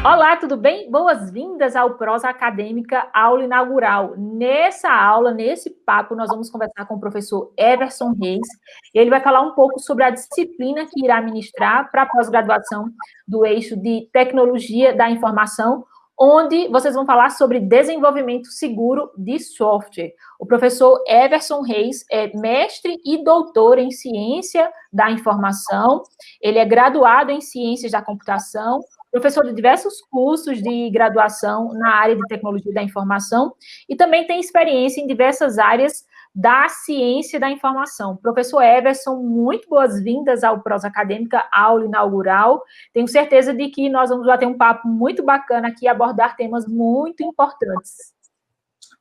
Olá, tudo bem? Boas-vindas ao Prosa Acadêmica, aula inaugural. Nessa aula, nesse papo, nós vamos conversar com o professor Everson Reis. Ele vai falar um pouco sobre a disciplina que irá ministrar para a pós-graduação do eixo de Tecnologia da Informação, onde vocês vão falar sobre desenvolvimento seguro de software. O professor Everson Reis é mestre e doutor em Ciência da Informação, ele é graduado em Ciências da Computação, professor de diversos cursos de graduação na área de tecnologia da informação e também tem experiência em diversas áreas da ciência da informação. Professor Everson, muito boas-vindas ao Prosa Acadêmica, aula inaugural. Tenho certeza de que nós vamos bater um papo muito bacana aqui e abordar temas muito importantes.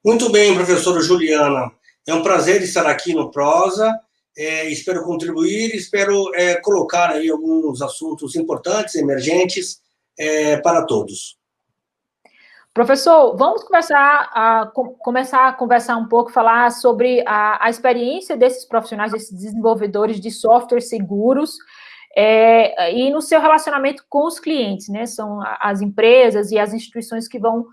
Muito bem, professora Juliana. É um prazer estar aqui no Prosa. Espero contribuir, espero colocar aí alguns assuntos importantes, emergentes, para todos. Professor, vamos começar a conversar um pouco, falar sobre a experiência desses profissionais, desses desenvolvedores de softwares seguros, e no seu relacionamento com os clientes, né? São as empresas e as instituições que vão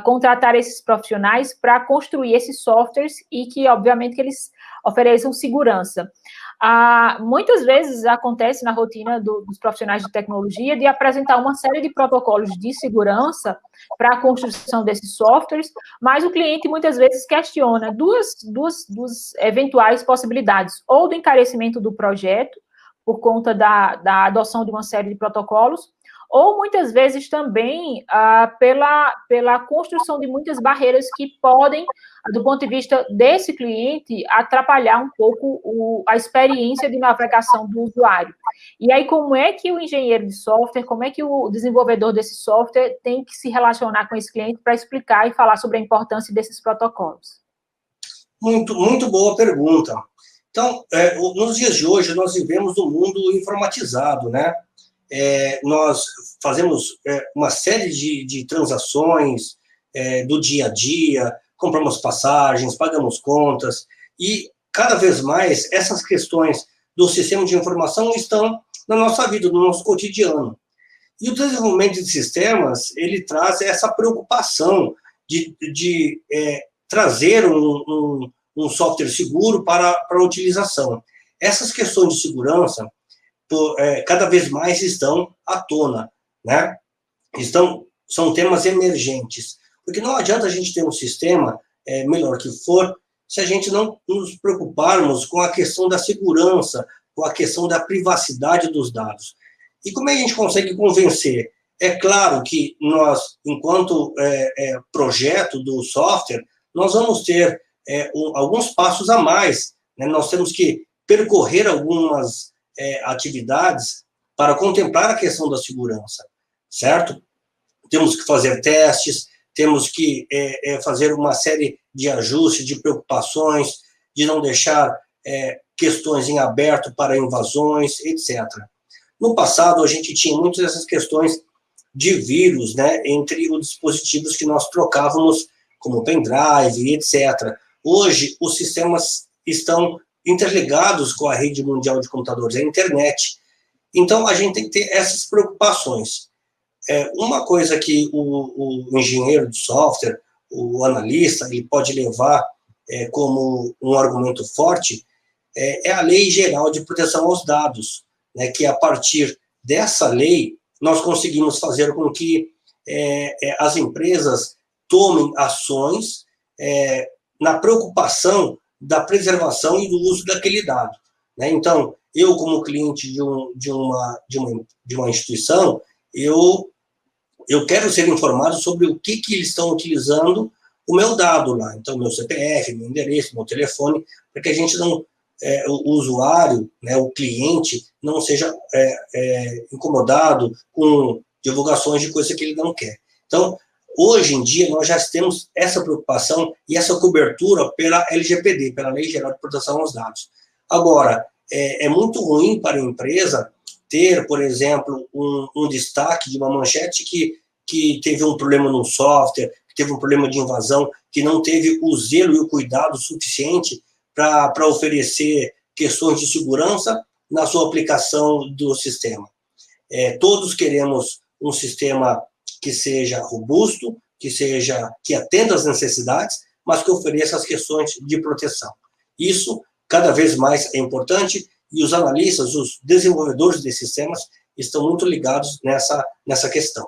contratar esses profissionais para construir esses softwares e que, obviamente, que eles ofereçam segurança. Muitas vezes acontece na rotina dos profissionais de tecnologia de apresentar uma série de protocolos de segurança para a construção desses softwares, mas o cliente muitas vezes questiona duas eventuais possibilidades, ou do encarecimento do projeto, por conta da adoção de uma série de protocolos, ou muitas vezes também pela construção de muitas barreiras que podem, do ponto de vista desse cliente, atrapalhar um pouco a experiência de navegação do usuário. E aí, como é que o engenheiro de software, como é que o desenvolvedor desse software tem que se relacionar com esse cliente para explicar e falar sobre a importância desses protocolos? Muito, muito boa pergunta. Então, nos dias de hoje, nós vivemos um mundo informatizado, né? Nós fazemos uma série de transações do dia a dia, compramos passagens, pagamos contas, e cada vez mais essas questões do sistema de informação estão na nossa vida, no nosso cotidiano. E o desenvolvimento de sistemas, ele traz essa preocupação de trazer um software seguro para a utilização. Essas questões de segurança cada vez mais estão à tona, né? São temas emergentes, porque não adianta a gente ter um sistema, melhor que for, se a gente não nos preocuparmos com a questão da segurança, com a questão da privacidade dos dados. E como é que a gente consegue convencer? É claro que nós, enquanto projeto do software, nós vamos ter alguns passos a mais, né? Nós temos que percorrer algumas atividades para contemplar a questão da segurança, certo? Temos que fazer testes, temos que fazer uma série de ajustes, de preocupações, de não deixar questões em aberto para invasões, etc. No passado, a gente tinha muitas dessas questões de vírus, né, entre os dispositivos que nós trocávamos, como pendrive, etc. Hoje, os sistemas estão interligados com a rede mundial de computadores, a internet. Então, a gente tem que ter essas preocupações. Uma coisa que o engenheiro de software, o analista, ele pode levar como um argumento forte, é a Lei Geral de Proteção aos Dados, né, que a partir dessa lei, nós conseguimos fazer com que as empresas tomem ações na preocupação da preservação e do uso daquele dado, né? Então, eu, como cliente de uma instituição, eu quero ser informado sobre o que eles estão utilizando o meu dado lá. Então, meu CPF, meu endereço, meu telefone, para que a gente não, o usuário, né, o cliente, não seja incomodado com divulgações de coisa que ele não quer. Então, hoje em dia, nós já temos essa preocupação e essa cobertura pela LGPD, pela Lei Geral de Proteção aos Dados. Agora, é muito ruim para a empresa ter, por exemplo, um destaque de uma manchete que teve um problema no software, que teve um problema de invasão, que não teve o zelo e o cuidado suficiente para oferecer questões de segurança na sua aplicação do sistema. Todos queremos um sistema que seja robusto, que atenda às necessidades, mas que ofereça as questões de proteção. Isso, cada vez mais, é importante, e os analistas, os desenvolvedores desses sistemas, estão muito ligados nessa questão.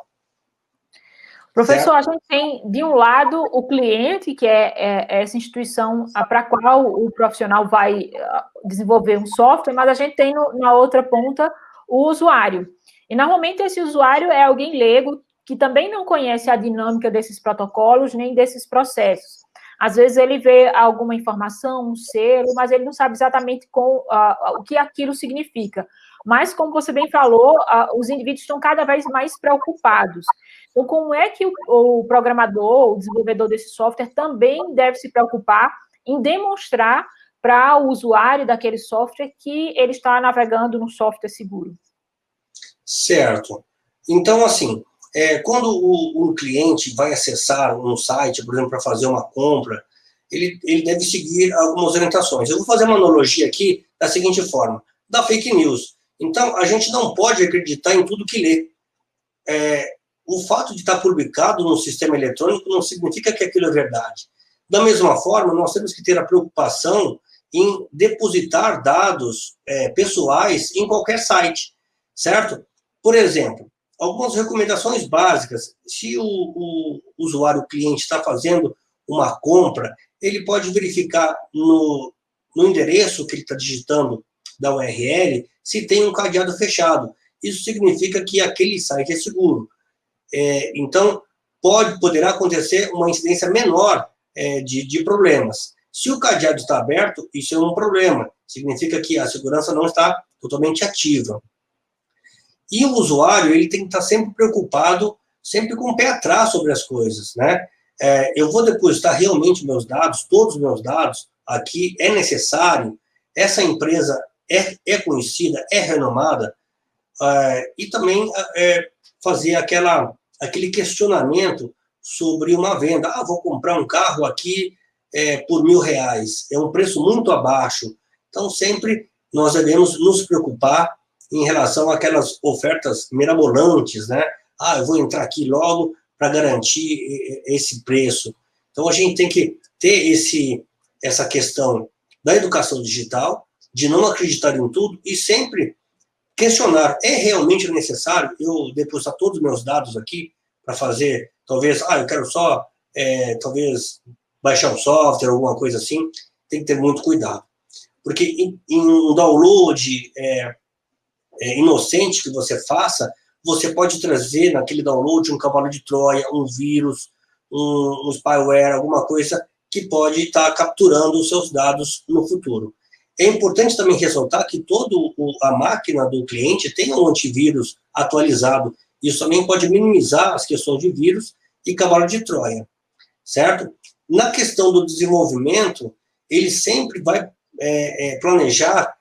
Professor, a gente tem, de um lado, o cliente, que é essa instituição para a qual o profissional vai desenvolver um software, mas a gente tem, na outra ponta, o usuário. E, normalmente, esse usuário é alguém leigo, que também não conhece a dinâmica desses protocolos, nem desses processos. Às vezes, ele vê alguma informação, um selo, mas ele não sabe exatamente o que aquilo significa. Mas, como você bem falou, os indivíduos estão cada vez mais preocupados. Então, como é que o programador, o desenvolvedor desse software também deve se preocupar em demonstrar para o usuário daquele software que ele está navegando num software seguro? Certo. Então, assim, quando um cliente vai acessar um site, por exemplo, para fazer uma compra, ele deve seguir algumas orientações. Eu vou fazer uma analogia aqui da seguinte forma, da fake news. Então, a gente não pode acreditar em tudo que lê. O fato de estar publicado no sistema eletrônico não significa que aquilo é verdade. Da mesma forma, nós temos que ter a preocupação em depositar dados pessoais em qualquer site, certo? Por exemplo, algumas recomendações básicas. Se o usuário, o cliente, está fazendo uma compra, ele pode verificar no endereço que ele está digitando da URL se tem um cadeado fechado. Isso significa que aquele site é seguro. Então, poderá acontecer uma incidência menor de problemas. Se o cadeado está aberto, isso é um problema. Significa que a segurança não está totalmente ativa. E o usuário, ele tem que estar sempre preocupado, sempre com o pé atrás sobre as coisas, né? Eu vou depositar realmente meus dados, todos os meus dados aqui, é necessário? Essa empresa é conhecida, é renomada? E também fazer aquele questionamento sobre uma venda. Vou comprar um carro aqui por R$1.000. É um preço muito abaixo. Então, sempre nós devemos nos preocupar em relação àquelas ofertas mirabolantes, né? Eu vou entrar aqui logo para garantir esse preço. Então, a gente tem que ter essa questão da educação digital, de não acreditar em tudo e sempre questionar, é realmente necessário eu depositar todos os meus dados aqui para fazer, talvez, eu quero só, talvez, baixar um software, alguma coisa assim, tem que ter muito cuidado. Porque em um download inocente que você faça, você pode trazer naquele download um cavalo de Troia, um vírus, um spyware, alguma coisa que pode estar capturando os seus dados no futuro. É importante também ressaltar que toda a máquina do cliente tem um antivírus atualizado. Isso também pode minimizar as questões de vírus e cavalo de Troia, certo? Na questão do desenvolvimento, ele sempre vai planejar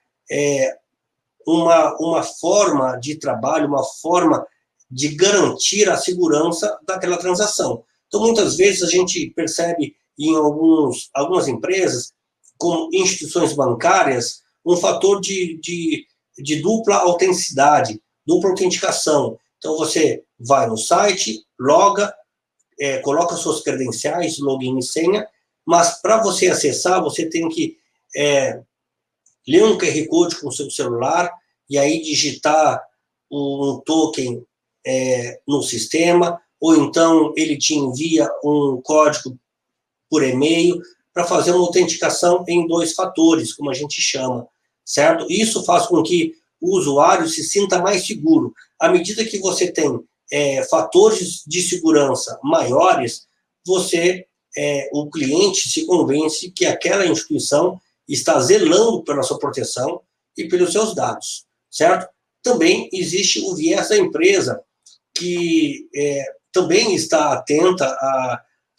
uma forma de trabalho, uma forma de garantir a segurança daquela transação. Então, muitas vezes, a gente percebe em algumas empresas, como instituições bancárias, um fator de dupla autenticidade, dupla autenticação. Então, você vai no site, loga, coloca suas credenciais, login e senha, mas para você acessar, você tem que ler um QR Code com o seu celular e aí digitar um token no sistema, ou então ele te envia um código por e-mail para fazer uma autenticação em 2 fatores, como a gente chama, certo? Isso faz com que o usuário se sinta mais seguro. À medida que você tem fatores de segurança maiores, o cliente se convence que aquela instituição está zelando pela sua proteção e pelos seus dados, certo? Também existe o viés da empresa, que também está atenta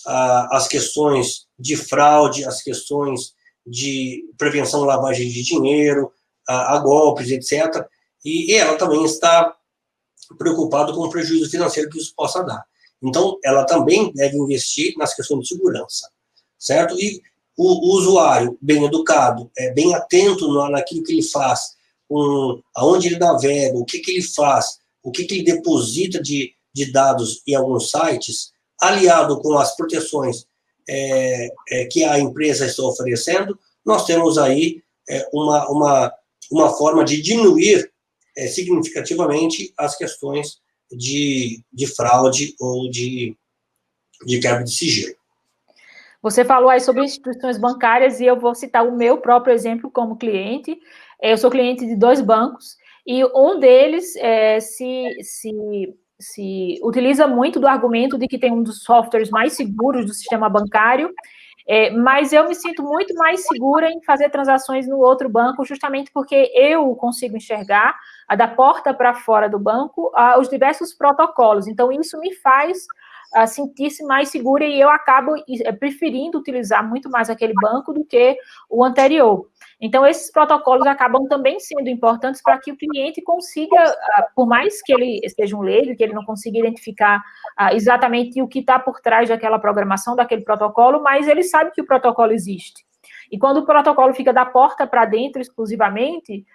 às questões de fraude, às questões de prevenção de lavagem de dinheiro, a golpes, etc. E ela também está preocupada com o prejuízo financeiro que isso possa dar. Então, ela também deve investir nas questões de segurança, certo? E o usuário bem educado, bem atento naquilo que ele faz, aonde ele navega, o que ele faz, o que ele deposita de dados em alguns sites, aliado com as proteções que a empresa está oferecendo, nós temos aí uma forma de diminuir significativamente as questões de fraude ou de quebra de sigilo. Você falou aí sobre instituições bancárias e eu vou citar o meu próprio exemplo como cliente. Eu sou cliente de 2 bancos e um deles se utiliza muito do argumento de que tem um dos softwares mais seguros do sistema bancário, mas eu me sinto muito mais segura em fazer transações no outro banco, justamente porque eu consigo enxergar, da porta para fora do banco, os diversos protocolos. Então, isso me faz sentir-se mais segura e eu acabo preferindo utilizar muito mais aquele banco do que o anterior. Então, esses protocolos acabam também sendo importantes para que o cliente consiga, por mais que ele esteja um leigo, que ele não consiga identificar exatamente o que está por trás daquela programação, daquele protocolo, mas ele sabe que o protocolo existe. E quando o protocolo fica da porta para dentro exclusivamente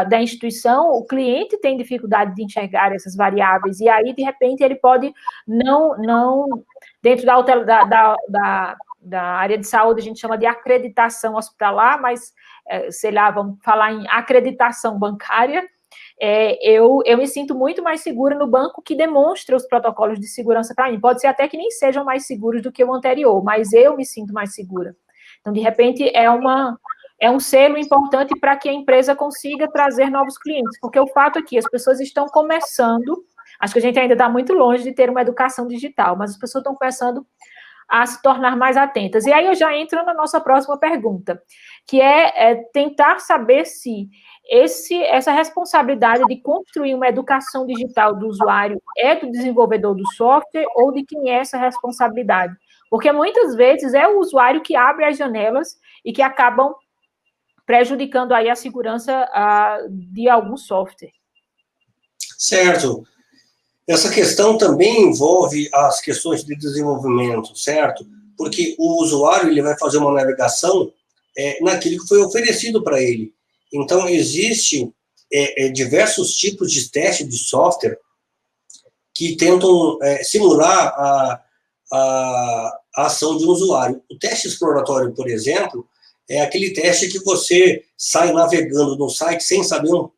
da instituição, o cliente tem dificuldade de enxergar essas variáveis, e aí, de repente, ele pode não dentro da área de saúde, a gente chama de acreditação hospitalar, mas, sei lá, vamos falar em acreditação bancária, eu me sinto muito mais segura no banco que demonstra os protocolos de segurança para mim. Pode ser até que nem sejam mais seguros do que o anterior, mas eu me sinto mais segura. Então, de repente, é um selo importante para que a empresa consiga trazer novos clientes, porque o fato é que as pessoas estão começando, acho que a gente ainda está muito longe de ter uma educação digital, mas as pessoas estão começando a se tornar mais atentas. E aí eu já entro na nossa próxima pergunta, que é tentar saber se essa responsabilidade de construir uma educação digital do usuário é do desenvolvedor do software ou de quem é essa responsabilidade. Porque muitas vezes é o usuário que abre as janelas e que acabam prejudicando aí a segurança de algum software. Certo. Essa questão também envolve as questões de desenvolvimento, certo? Porque o usuário ele vai fazer uma navegação naquilo que foi oferecido para ele. Então, existem diversos tipos de teste de software que tentam simular a ação de um usuário. O teste exploratório, por exemplo, é aquele teste que você sai navegando no site sem saber o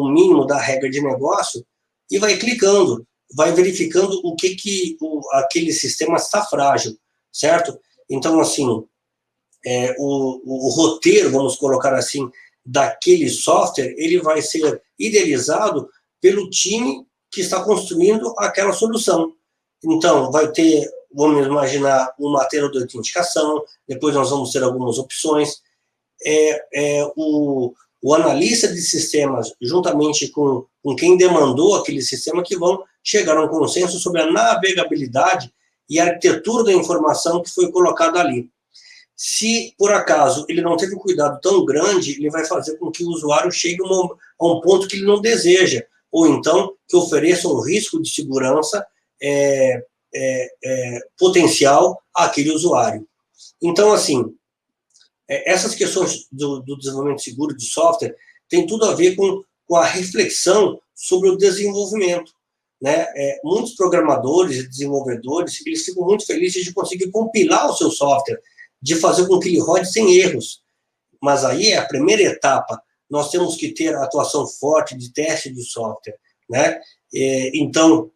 mínimo da regra de negócio e vai clicando, vai verificando o que aquele sistema está frágil, certo? Então, assim, o roteiro, vamos colocar assim, daquele software, ele vai ser idealizado pelo time que está construindo aquela solução. Então, vai ter, vamos imaginar, uma tela de autenticação, depois nós vamos ter algumas opções. O analista de sistemas, juntamente com quem demandou aquele sistema, que vão chegar a um consenso sobre a navegabilidade e a arquitetura da informação que foi colocada ali. Se, por acaso, ele não teve um cuidado tão grande, ele vai fazer com que o usuário chegue a um ponto que ele não deseja, ou então que ofereça um risco de segurança potencial àquele usuário. Então, assim, essas questões do desenvolvimento seguro de software tem tudo a ver com a reflexão sobre o desenvolvimento, né? Muitos programadores e desenvolvedores, eles ficam muito felizes de conseguir compilar o seu software, de fazer com que ele rode sem erros. Mas aí é a primeira etapa. Nós temos que ter a atuação forte de teste de software, né? Então,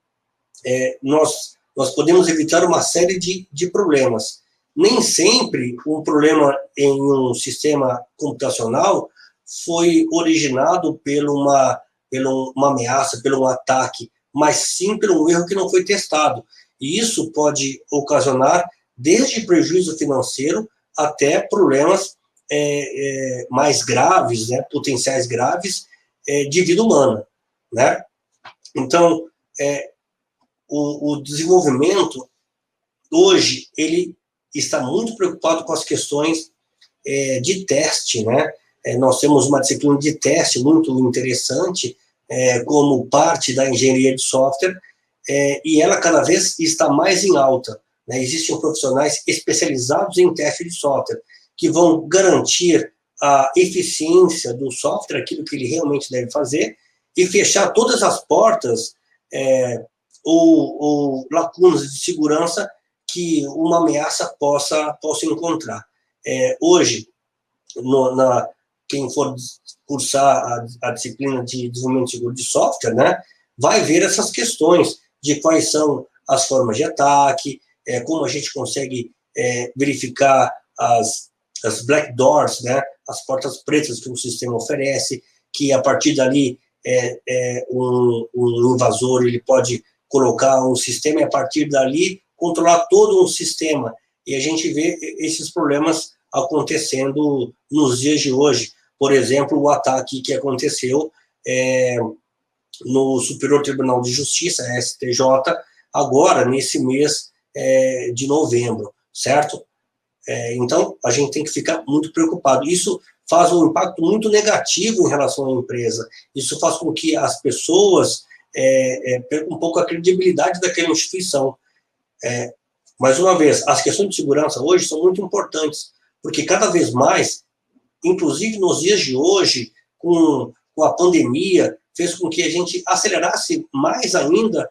nós podemos evitar uma série de problemas. Nem sempre um problema em um sistema computacional foi originado por uma ameaça, por um ataque, mas sim por um erro que não foi testado. E isso pode ocasionar desde prejuízo financeiro até problemas mais graves, né, potenciais graves de vida humana, né? Então, o desenvolvimento, hoje, ele está muito preocupado com as questões de teste, né? Nós temos uma disciplina de teste muito interessante, como parte da engenharia de software, e ela cada vez está mais em alta, né? Existem profissionais especializados em teste de software, que vão garantir a eficiência do software, aquilo que ele realmente deve fazer, e fechar todas as portas ou lacunas de segurança que uma ameaça possa encontrar. Hoje, quem for cursar a disciplina de desenvolvimento seguro de software, né, vai ver essas questões de quais são as formas de ataque, como a gente consegue verificar as black doors, né, as portas pretas que o sistema oferece, que a partir dali um invasor ele pode colocar um sistema e a partir dali controlar todo um sistema. E a gente vê esses problemas acontecendo nos dias de hoje. Por exemplo, o ataque que aconteceu no Superior Tribunal de Justiça, STJ, agora, nesse mês de novembro, certo? Então, a gente tem que ficar muito preocupado. Isso faz um impacto muito negativo em relação à empresa. Isso faz com que as pessoas percam um pouco a credibilidade daquela instituição. Mais uma vez, as questões de segurança hoje são muito importantes, porque cada vez mais, inclusive nos dias de hoje, com a pandemia, fez com que a gente acelerasse mais ainda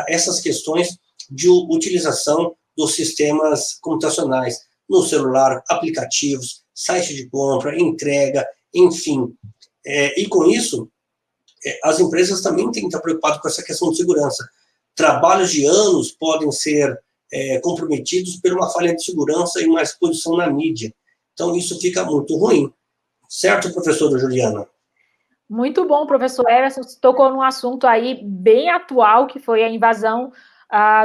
essas questões de utilização dos sistemas computacionais no celular, aplicativos, site de compra, entrega, enfim. E com isso, as empresas também têm que estar preocupadas com essa questão de segurança. Trabalhos de anos podem ser comprometidos por uma falha de segurança e uma exposição na mídia. Então, isso fica muito ruim. Certo, professora Juliana? Muito bom, professor Everson. Você tocou num assunto aí bem atual, que foi a invasão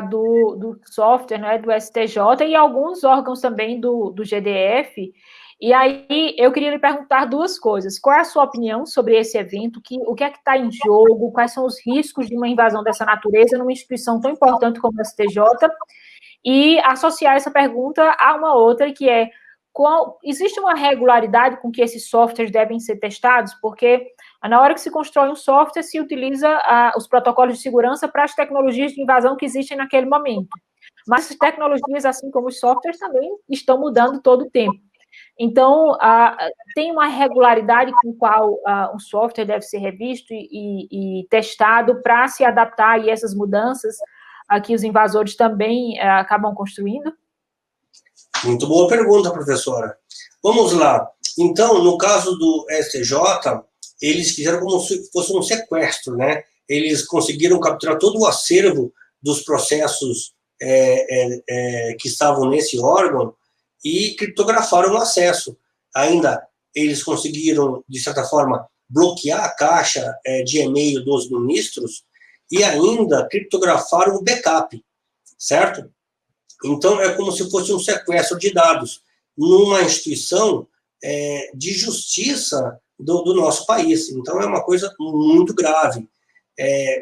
do software, né, do STJ e alguns órgãos também do GDF. E aí, eu queria lhe perguntar duas coisas. Qual é a sua opinião sobre esse evento? O que é que está em jogo? Quais são os riscos de uma invasão dessa natureza numa instituição tão importante como o STJ? E associar essa pergunta a uma outra, que é: existe uma regularidade com que esses softwares devem ser testados? Porque na hora que se constrói um software, se utiliza os protocolos de segurança para as tecnologias de invasão que existem naquele momento. Mas as tecnologias, assim como os softwares, também estão mudando todo o tempo. Então, tem uma regularidade com qual um software deve ser revisto e testado para se adaptar a essas mudanças que os invasores também acabam construindo? Muito boa pergunta, professora. Vamos lá. Então, no caso do STJ, eles fizeram como se fosse um sequestro, né? Eles conseguiram capturar todo o acervo dos processos que estavam nesse órgão e criptografaram o acesso. Ainda, eles conseguiram, de certa forma, bloquear a caixa de e-mail dos ministros e ainda criptografaram o backup, certo? Então, é como se fosse um sequestro de dados numa instituição de justiça do nosso país. Então, é uma coisa muito grave.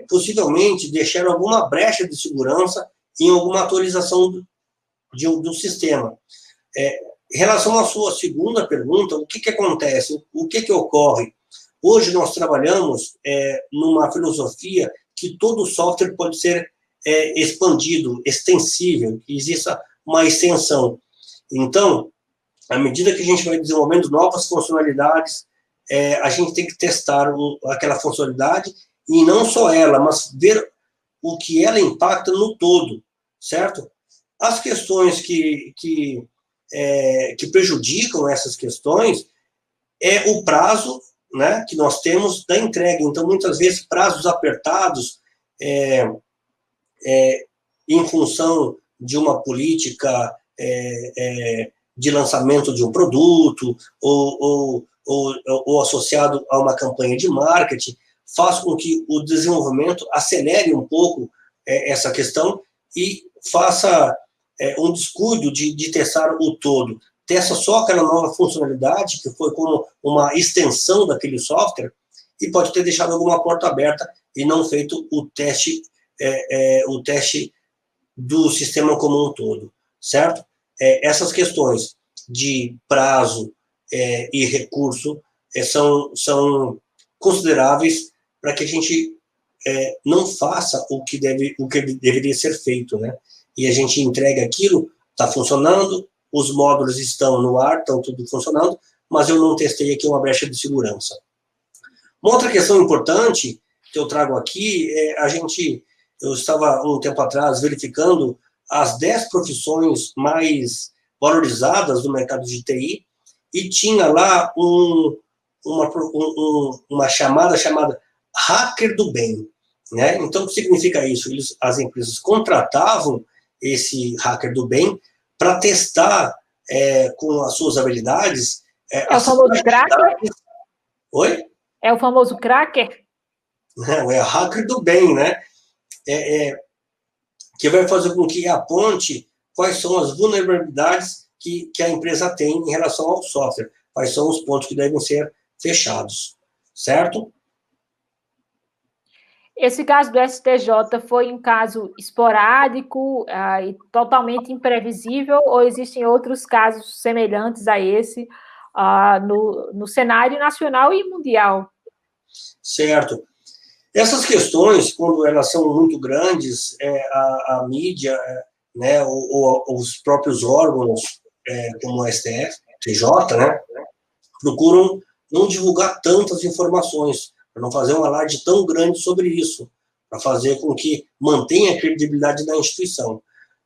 Possivelmente, deixaram alguma brecha de segurança em alguma atualização do sistema. Em relação à sua segunda pergunta, o que acontece? O que ocorre? Hoje, nós trabalhamos numa filosofia que todo software pode ser expandido, extensível, que exista uma extensão. Então, à medida que a gente vai desenvolvendo novas funcionalidades, a gente tem que testar aquela funcionalidade, e não só ela, mas ver o que ela impacta no todo, certo? As questões que prejudicam essas questões é o prazo, né, que nós temos da entrega. Então, muitas vezes, prazos apertados, em função de uma política de lançamento de um produto ou associado a uma campanha de marketing, faz com que o desenvolvimento acelere um pouco essa questão e faça um descuido de testar o todo. Testa só aquela nova funcionalidade, que foi como uma extensão daquele software, e pode ter deixado alguma porta aberta e não feito o teste do sistema como um todo, certo? Essas questões de prazo e recurso são consideráveis para que a gente não faça o que deveria ser feito, né? E a gente entrega aquilo, está funcionando, os módulos estão no ar, estão tudo funcionando, mas eu não testei aqui uma brecha de segurança. Uma outra questão importante que eu trago aqui, eu estava um tempo atrás verificando as 10 profissões mais valorizadas do mercado de TI, e tinha lá uma chamada hacker do bem, né? Então, o que significa isso? As empresas contratavam esse hacker do bem para testar com as suas habilidades. É o famoso cracker? Oi? É o famoso cracker? Não, é hacker do bem, né? Que vai fazer com que aponte quais são as vulnerabilidades que a empresa tem em relação ao software, quais são os pontos que devem ser fechados, certo? Esse caso do STJ foi um caso esporádico e totalmente imprevisível, ou existem outros casos semelhantes a esse no cenário nacional e mundial? Certo. Essas questões, quando elas são muito grandes, a mídia, né, ou os próprios órgãos, como o STF, TJ, né, procuram não divulgar tantas informações, para não fazer um alarde tão grande sobre isso, para fazer com que mantenha a credibilidade da instituição.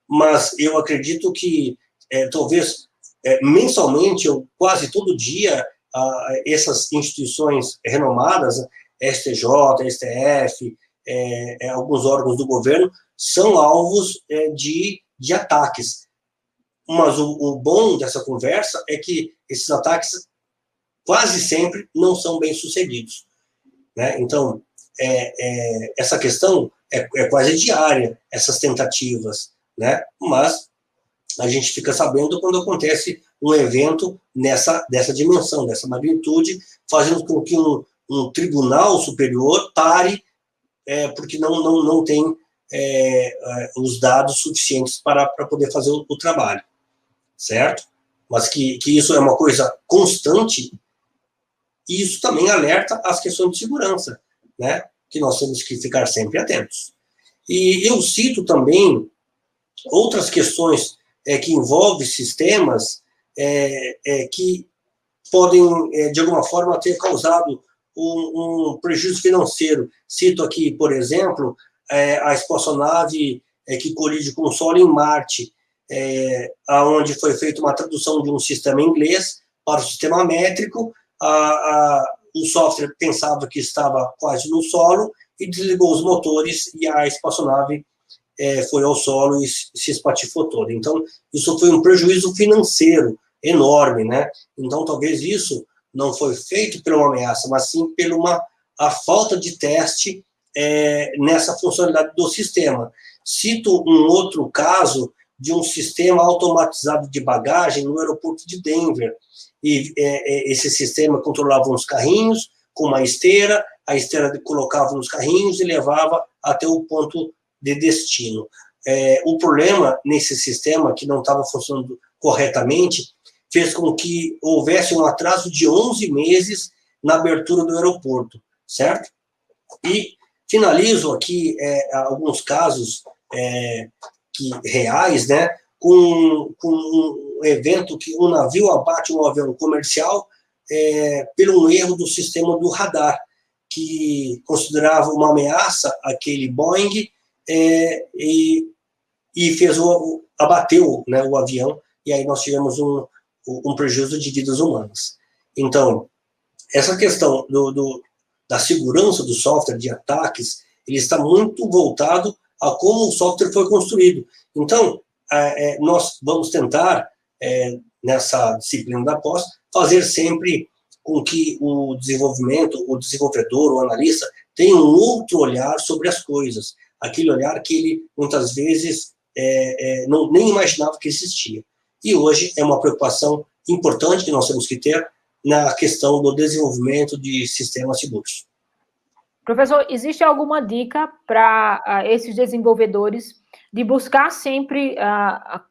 Mas eu acredito que, talvez, mensalmente, ou quase todo dia, essas instituições renomadas, STJ, STF, alguns órgãos do governo, são alvos de ataques. Mas o bom dessa conversa é que esses ataques quase sempre não são bem sucedidos, né? Então, essa questão é quase diária, essas tentativas, né? Mas a gente fica sabendo quando acontece um evento dessa dimensão, dessa magnitude, fazendo com que um tribunal superior pare, porque não tem os dados suficientes para poder fazer o trabalho, certo? Mas que isso é uma coisa constante. E isso também alerta as questões de segurança, né? Que nós temos que ficar sempre atentos. E eu cito também outras questões que envolvem sistemas que podem, de alguma forma, ter causado um prejuízo financeiro. Cito aqui, por exemplo, a espaçonave que colide com o solo em Marte, onde foi feita uma tradução de um sistema inglês para o sistema métrico. O software pensava que estava quase no solo e desligou os motores e a espaçonave foi ao solo e se espatifou toda. Então, isso foi um prejuízo financeiro enorme, né? Então, talvez isso não foi feito por uma ameaça, mas sim pela a falta de teste nessa funcionalidade do sistema. Cito um outro caso de um sistema automatizado de bagagem no aeroporto de Denver. E esse sistema controlava uns carrinhos com uma esteira, a esteira colocava nos carrinhos e levava até o ponto de destino. O problema nesse sistema, que não estava funcionando corretamente, fez com que houvesse um atraso de 11 meses na abertura do aeroporto, certo? E finalizo aqui alguns casos reais, né, com um evento que um navio abate um avião comercial pelo erro do sistema do radar, que considerava uma ameaça aquele Boeing e abateu, né, o avião, e aí nós tivemos um prejuízo de vidas humanas. Então, essa questão da segurança do software, de ataques, ele está muito voltado a como o software foi construído. Então, nós vamos tentar, nessa disciplina da pós, fazer sempre com que o desenvolvedor, o analista, tenha um outro olhar sobre as coisas, aquele olhar que ele, muitas vezes, nem imaginava que existia. E hoje é uma preocupação importante que nós temos que ter na questão do desenvolvimento de sistemas seguros. Professor, existe alguma dica para esses desenvolvedores de buscar sempre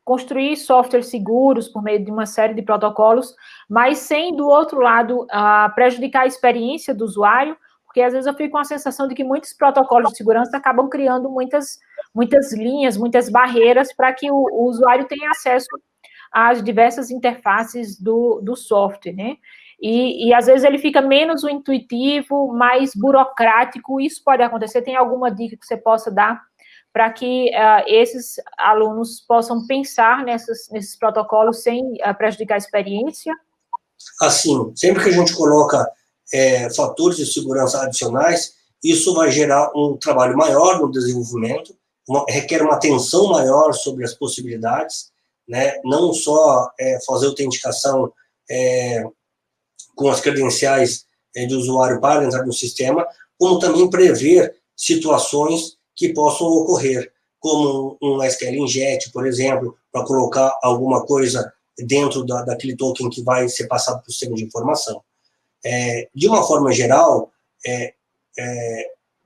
construir softwares seguros por meio de uma série de protocolos, mas sem, do outro lado, prejudicar a experiência do usuário? Porque, às vezes, eu fico com a sensação de que muitos protocolos de segurança acabam criando muitas linhas, muitas barreiras para que o usuário tenha acesso às diversas interfaces do software, né? e às vezes ele fica menos intuitivo, mais burocrático. Isso pode acontecer? Tem alguma dica que você possa dar para que esses alunos possam pensar nesses protocolos sem prejudicar a experiência? Assim, sempre que a gente coloca fatores de segurança adicionais, isso vai gerar um trabalho maior no desenvolvimento, requer uma atenção maior sobre as possibilidades, né? Não só fazer autenticação com as credenciais de usuário para entrar no sistema, como também prever situações que possam ocorrer, como um SQL inject, por exemplo, para colocar alguma coisa dentro daquele token que vai ser passado para o sistema de informação. De uma forma geral,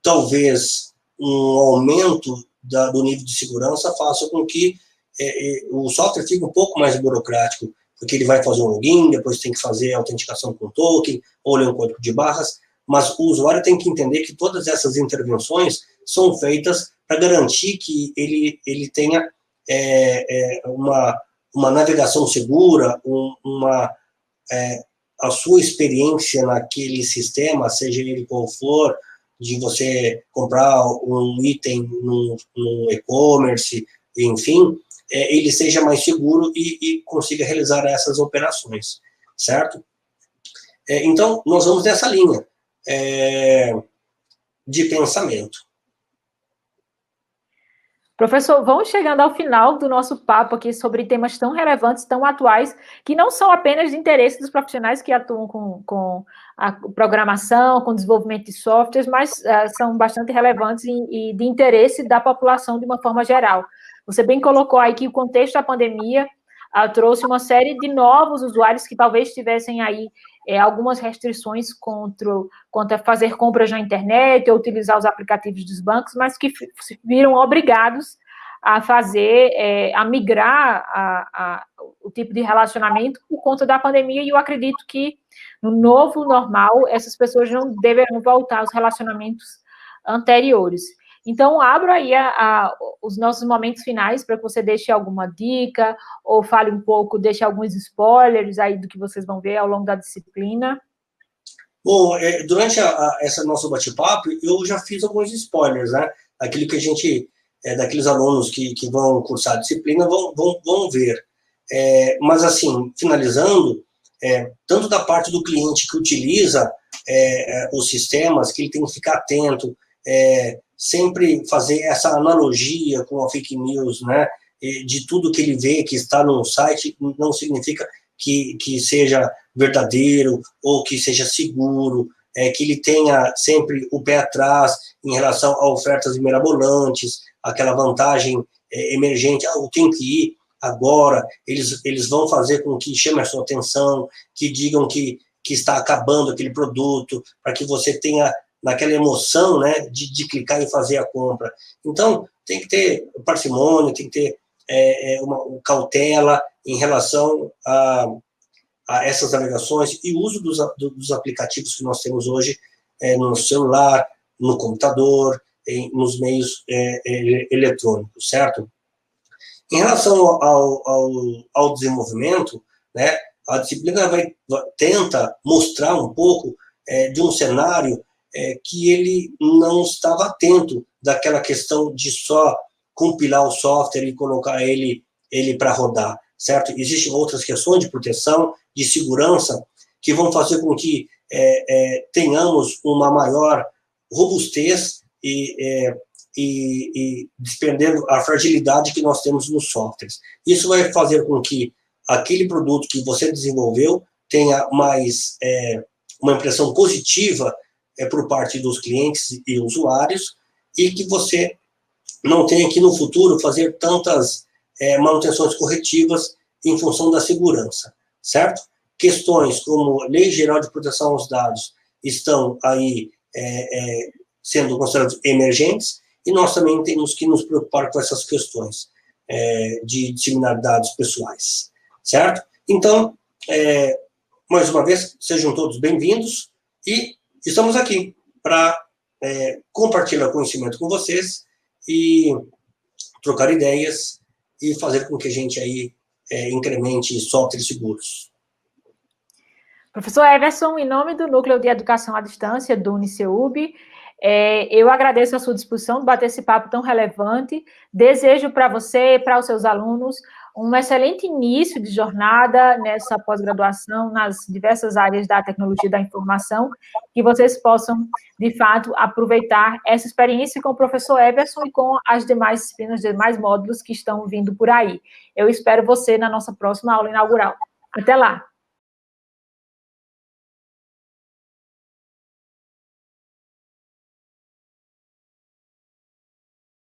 talvez um aumento do nível de segurança faça com que o software fique um pouco mais burocrático, porque ele vai fazer um login, depois tem que fazer a autenticação com token, ou ler um código de barras, mas o usuário tem que entender que todas essas intervenções são feitas para garantir que ele tenha uma navegação segura, a sua experiência naquele sistema, seja ele qual for, de você comprar um item no e-commerce, enfim, ele seja mais seguro e consiga realizar essas operações, certo? Então, nós vamos nessa linha de pensamento. Professor, vamos chegando ao final do nosso papo aqui sobre temas tão relevantes, tão atuais, que não são apenas de interesse dos profissionais que atuam com a programação, com o desenvolvimento de softwares, mas são bastante relevantes e de interesse da população de uma forma geral. Você bem colocou aí que o contexto da pandemia trouxe uma série de novos usuários que talvez tivessem aí algumas restrições contra fazer compras na internet ou utilizar os aplicativos dos bancos, mas que se viram obrigados a fazer, a migrar o tipo de relacionamento por conta da pandemia, e eu acredito que no novo normal essas pessoas não deverão voltar aos relacionamentos anteriores. Então, abro aí os nossos momentos finais para que você deixe alguma dica, ou fale um pouco, deixe alguns spoilers aí do que vocês vão ver ao longo da disciplina. Bom, durante esse nosso bate-papo, eu já fiz alguns spoilers, né? Aquilo que a gente, daqueles alunos que vão cursar a disciplina vão ver. Mas, assim, finalizando, tanto da parte do cliente que utiliza os sistemas, que ele tem que ficar atento, sempre fazer essa analogia com a fake news, né? De tudo que ele vê que está no site não significa que seja verdadeiro ou que seja seguro, que ele tenha sempre o pé atrás em relação a ofertas mirabolantes, aquela vantagem emergente, eu tenho que ir agora, eles vão fazer com que chame a sua atenção, que digam que está acabando aquele produto, para que você tenha naquela emoção, né, de clicar e fazer a compra. Então, tem que ter parcimônia, tem que ter uma cautela em relação a essas navegações e o uso dos aplicativos que nós temos hoje no celular, no computador, nos meios eletrônicos, certo? Em relação ao desenvolvimento, né, a disciplina tenta mostrar um pouco de um cenário que ele não estava atento daquela questão de só compilar o software e colocar ele para rodar, certo? Existem outras questões de proteção, de segurança, que vão fazer com que tenhamos uma maior robustez e despendendo a fragilidade que nós temos nos softwares. Isso vai fazer com que aquele produto que você desenvolveu tenha mais uma impressão positiva por parte dos clientes e usuários, e que você não tenha que, no futuro, fazer tantas manutenções corretivas em função da segurança, certo? Questões como Lei Geral de Proteção aos Dados estão aí sendo consideradas emergentes, e nós também temos que nos preocupar com essas questões de disseminar dados pessoais, certo? Então, mais uma vez, sejam todos bem-vindos, e estamos aqui para compartilhar conhecimento com vocês e trocar ideias e fazer com que a gente aí incremente softwares seguros. Professor Everson, em nome do Núcleo de Educação à Distância do UniCeub, eu agradeço a sua disposição de bater esse papo tão relevante. Desejo para você e para os seus alunos um excelente início de jornada nessa pós-graduação nas diversas áreas da tecnologia da informação, que vocês possam, de fato, aproveitar essa experiência com o professor Everson e com as demais disciplinas, demais módulos que estão vindo por aí. Eu espero você na nossa próxima aula inaugural. Até lá!